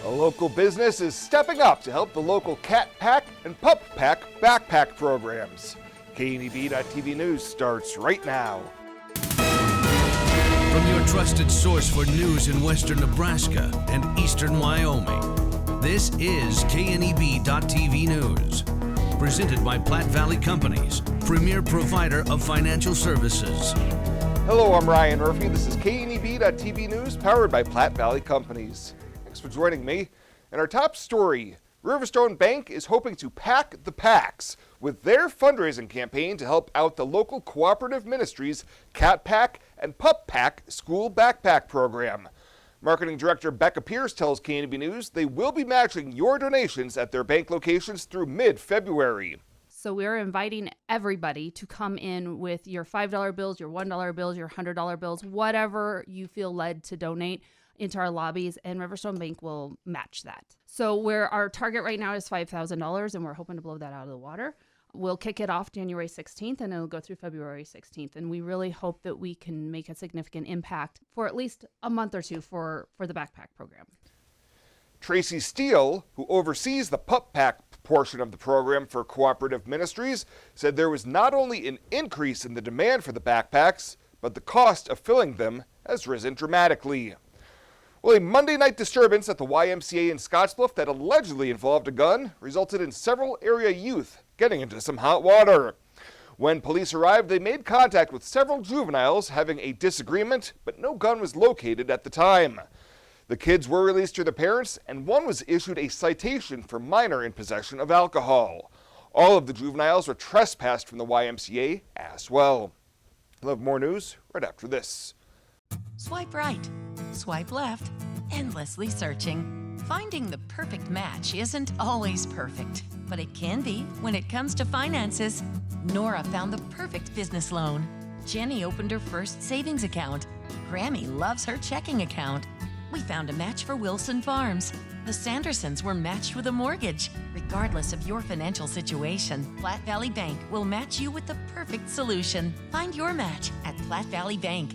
A local business is stepping up to help the local Cat Pack and Pup Pack backpack programs. KNEB.TV News starts right now. From your trusted source for news in western Nebraska and eastern Wyoming, this is KNEB.TV News. Presented by Platte Valley Companies, premier provider of financial services. Hello, I'm Ryan Murphy. This is KNEB.TV News, powered by Platte Valley Companies. Thanks for joining me. In our top story, Riverstone Bank is hoping to pack the packs with their fundraising campaign to help out the local cooperative ministries Cat Pack and Pup Pack school backpack program. Marketing Director Becca Pierce tells KNEB News they will be matching your donations at their bank locations through mid-February. So we're inviting everybody to come in with your $5 bills, your $1 bills, your $100 bills, whatever you feel led to donate into our lobbies, and Riverstone Bank will match that. So where our target right now is $5,000, and we're hoping to blow that out of the water. We'll kick it off January 16th, and it'll go through February 16th. And we really hope that we can make a significant impact for at least a month or two for the backpack program. Tracy Steele, who oversees the Pup Pack portion of the program for cooperative ministries, said there was not only an increase in the demand for the backpacks, but the cost of filling them has risen dramatically. Well, a Monday night disturbance at the YMCA in Scottsbluff that allegedly involved a gun resulted in several area youth getting into some hot water. When police arrived, they made contact with several juveniles having a disagreement, but no gun was located at the time. The kids were released to their parents, and one was issued a citation for minor in possession of alcohol. All of the juveniles were trespassed from the YMCA as well. We'll have more news right after this. Swipe right, swipe left, endlessly searching. Finding the perfect match isn't always perfect, but it can be when it comes to finances. Nora found the perfect business loan. Jenny opened her first savings account. Grammy loves her checking account. We found a match for Wilson Farms. The Sandersons were matched with a mortgage. Regardless of your financial situation, Platte Valley Bank will match you with the perfect solution. Find your match at Platte Valley Bank.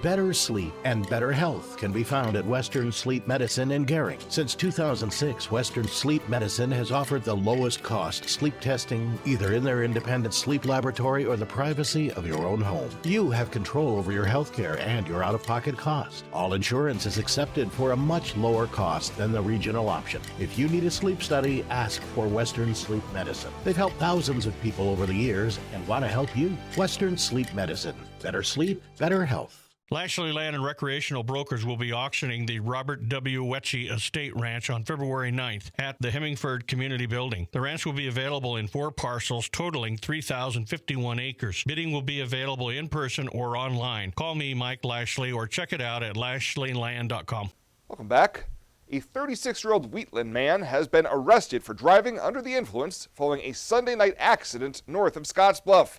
Better sleep and better health can be found at Western Sleep Medicine in Gering. Since 2006, Western Sleep Medicine has offered the lowest cost sleep testing, either in their independent sleep laboratory or the privacy of your own home. You have control over your health care and your out-of-pocket cost. All insurance is accepted for a much lower cost than the regional option. If you need a sleep study, ask for Western Sleep Medicine. They've helped thousands of people over the years and want to help you. Western Sleep Medicine. Better sleep, better health. Lashley Land and Recreational Brokers will be auctioning the Robert W. Wetchy Estate Ranch on February 9th at the Hemingford Community Building. The ranch will be available in 4 parcels totaling 3,051 acres. Bidding will be available in person or online. Call me, Mike Lashley, or check it out at lashleyland.com. Welcome back. A 36-year-old Wheatland man has been arrested for driving under the influence following a Sunday night accident north of Scottsbluff.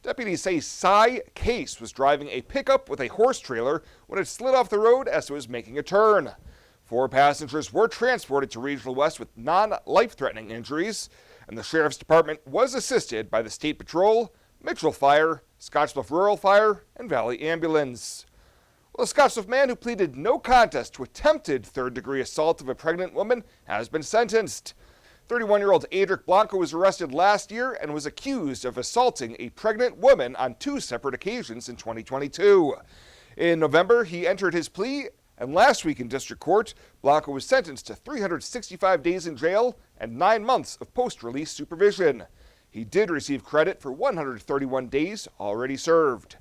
Deputies say Cy Case was driving a pickup with a horse trailer when it slid off the road as it was making a turn. 4 passengers were transported to Regional West with non-life-threatening injuries, and the Sheriff's Department was assisted by the State Patrol, Mitchell Fire, Scottsbluff Rural Fire, and Valley Ambulance. Well, a Scottsbluff man who pleaded no contest to attempted third-degree assault of a pregnant woman has been sentenced. 31-year-old Adric Blanco was arrested last year and was accused of assaulting a pregnant woman on 2 separate occasions in 2022. In November, he entered his plea, and last week in district court, Blanco was sentenced to 365 days in jail and 9 months of post-release supervision. He did receive credit for 131 days already served.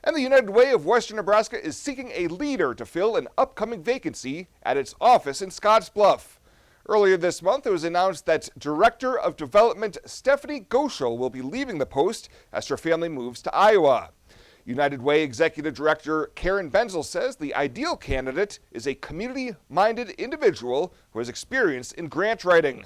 And the United Way of Western Nebraska is seeking a leader to fill an upcoming vacancy at its office in Scottsbluff. Earlier this month, it was announced that Director of Development Stephanie Goschel will be leaving the post as her family moves to Iowa. United Way Executive Director Karen Benzel says the ideal candidate is a community-minded individual who has experience in grant writing.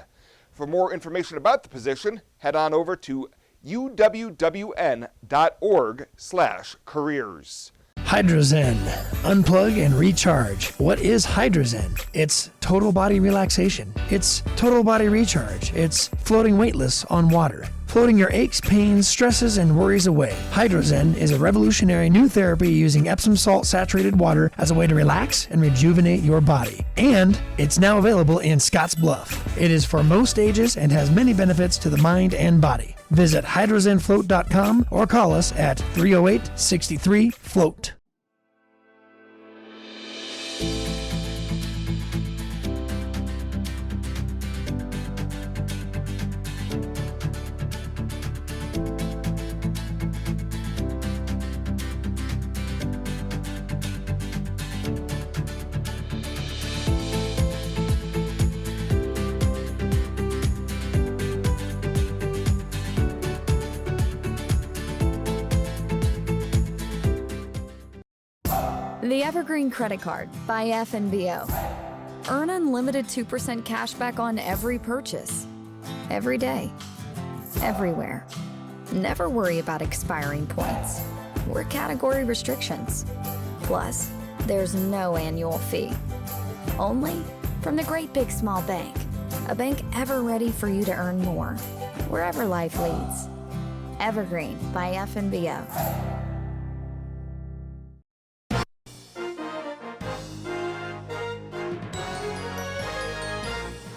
For more information about the position, head on over to uwwn.org/careers. Hydrozen. Unplug and recharge. What is Hydrozen? It's total body relaxation. It's total body recharge. It's floating weightless on water. floating your aches, pains, stresses, and worries away. Hydrozen is a revolutionary new therapy using Epsom salt saturated water as a way to relax and rejuvenate your body. And it's now available in Scottsbluff. It is for most ages and has many benefits to the mind and body. Visit hydrozenfloat.com or call us at 308-63-FLOAT. The Evergreen Credit Card by FNBO. Earn unlimited 2% cash back on every purchase. Every day. Everywhere. Never worry about expiring points or category restrictions. Plus, there's no annual fee. Only from the Great Big Small Bank. A bank ever ready for you to earn more, wherever life leads. Evergreen by FNBO.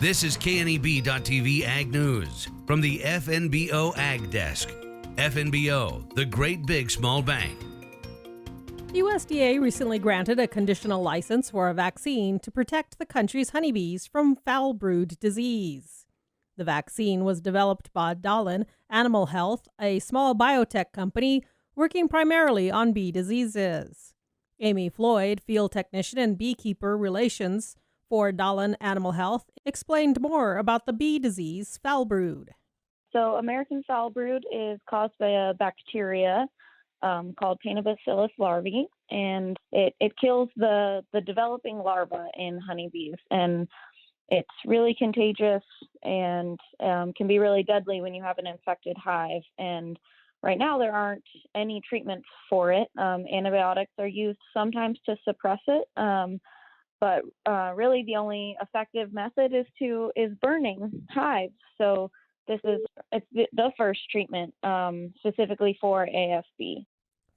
This is KNEB.TV Ag News from the FNBO Ag Desk. FNBO, the Great Big Small Bank. The USDA recently granted a conditional license for a vaccine to protect the country's honeybees from foul brood disease. The vaccine was developed by Dallin Animal Health, a small biotech company working primarily on bee diseases. Amy Floyd, field technician and beekeeper relations for Dallin Animal Health, explained more about the bee disease foul brood. So American foul brood is caused by a bacteria called Paenobacillus larvae, and it kills the developing larva in honeybees. And it's really contagious and can be really deadly when you have an infected hive. And right now there aren't any treatments for it. Antibiotics are used sometimes to suppress it. But really the only effective method is burning hives. So it's the first treatment specifically for AFB.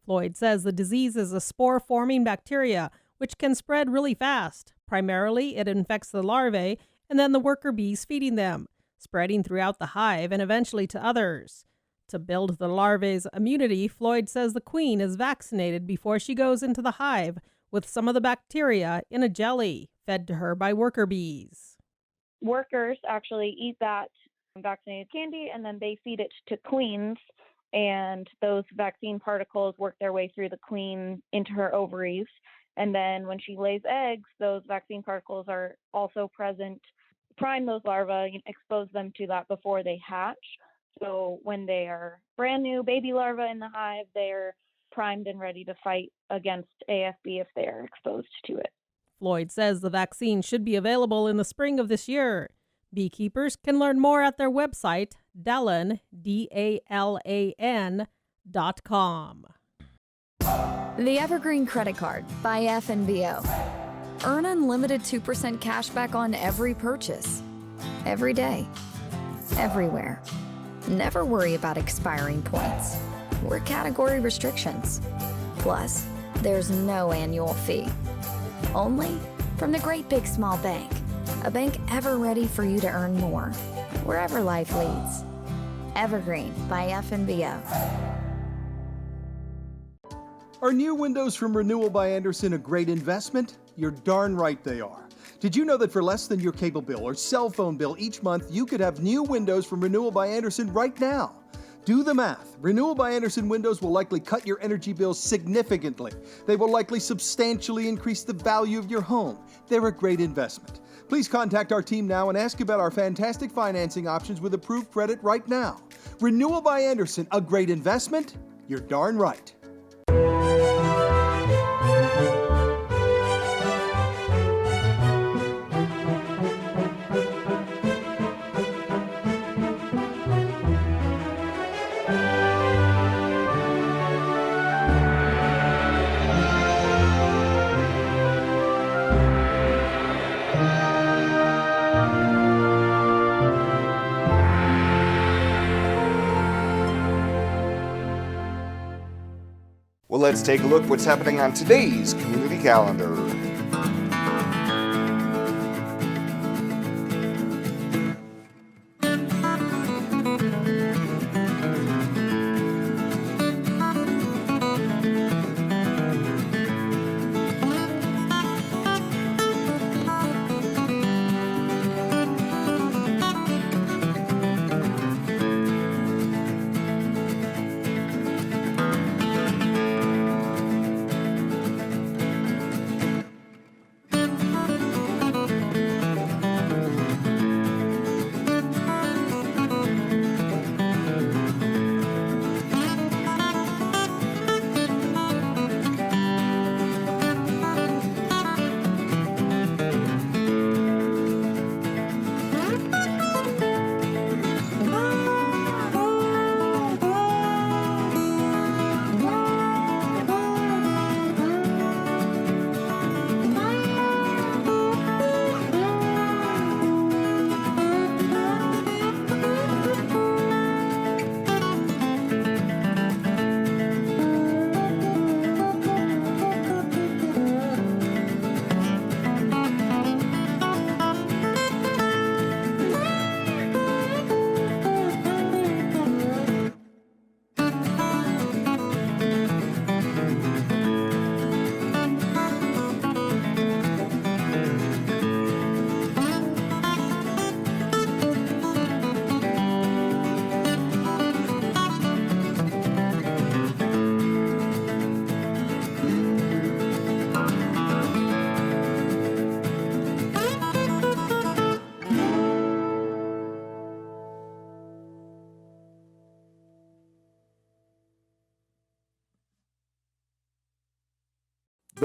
Floyd says the disease is a spore-forming bacteria which can spread really fast. Primarily, it infects the larvae and then the worker bees feeding them, spreading throughout the hive and eventually to others. To build the larvae's immunity, Floyd says the queen is vaccinated before she goes into the hive with some of the bacteria in a jelly fed to her by worker bees. Workers actually eat that vaccinated candy and then they feed it to queens, and those vaccine particles work their way through the queen into her ovaries. And then when she lays eggs, those vaccine particles are also present, prime those larvae, expose them to that before they hatch. So when they are brand new baby larvae in the hive, they're primed and ready to fight against AFB if they are exposed to it. Floyd says the vaccine should be available in the spring of this year. Beekeepers can learn more at their website, Dallin, DALAN.com. The Evergreen Credit Card by FNBO. Earn unlimited 2% cash back on every purchase. Every day. Everywhere. Never worry about expiring points or category restrictions. Plus, there's no annual fee. Only from the Great Big Small Bank. A bank ever ready for you to earn more, wherever life leads. Evergreen by FNBO. Are new windows from Renewal by Andersen a great investment? You're darn right they are. Did you know that for less than your cable bill or cell phone bill each month, you could have new windows from Renewal by Andersen right now? Do the math. Renewal by Andersen windows will likely cut your energy bills significantly. They will likely substantially increase the value of your home. They're a great investment. Please contact our team now and ask about our fantastic financing options with approved credit right now. Renewal by Andersen, a great investment? You're darn right. let's take a look what's happening on today's community calendar.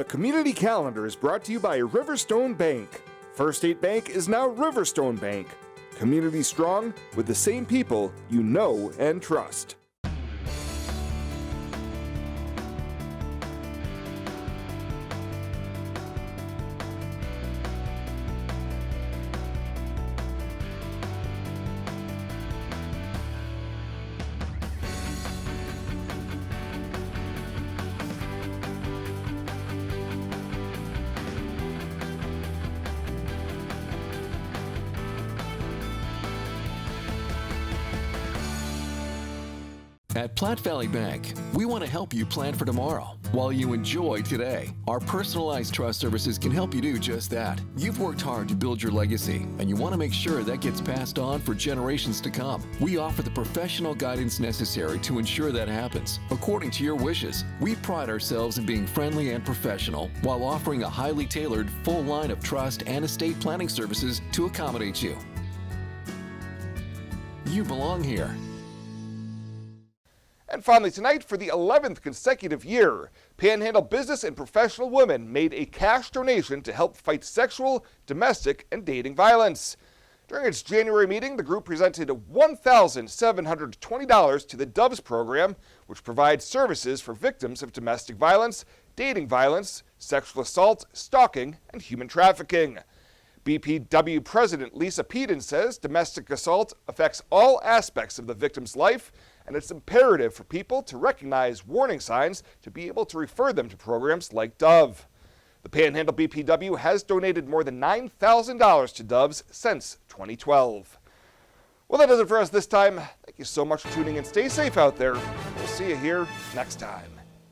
The community calendar is brought to you by Riverstone Bank. First State Bank is now Riverstone Bank. Community strong with the same people you know and trust. At Platte Valley Bank, we want to help you plan for tomorrow while you enjoy today. Our personalized trust services can help you do just that. You've worked hard to build your legacy, and you want to make sure that gets passed on for generations to come. We offer the professional guidance necessary to ensure that happens, according to your wishes. We pride ourselves in being friendly and professional while offering a highly tailored full line of trust and estate planning services to accommodate you. You belong here. And finally tonight, for the 11th consecutive year, Panhandle Business and Professional Women made a cash donation to help fight sexual, domestic, and dating violence. During its January meeting, the group presented $1,720 to the Doves program, which provides services for victims of domestic violence, dating violence, sexual assault, stalking, and human trafficking. BPW President Lisa Peden says domestic assault affects all aspects of the victim's life, and it's imperative for people to recognize warning signs to be able to refer them to programs like Dove. The Panhandle BPW has donated more than $9,000 to Doves since 2012. Well, that does it for us this time. Thank you so much for tuning in. Stay safe out there. We'll see you here next time.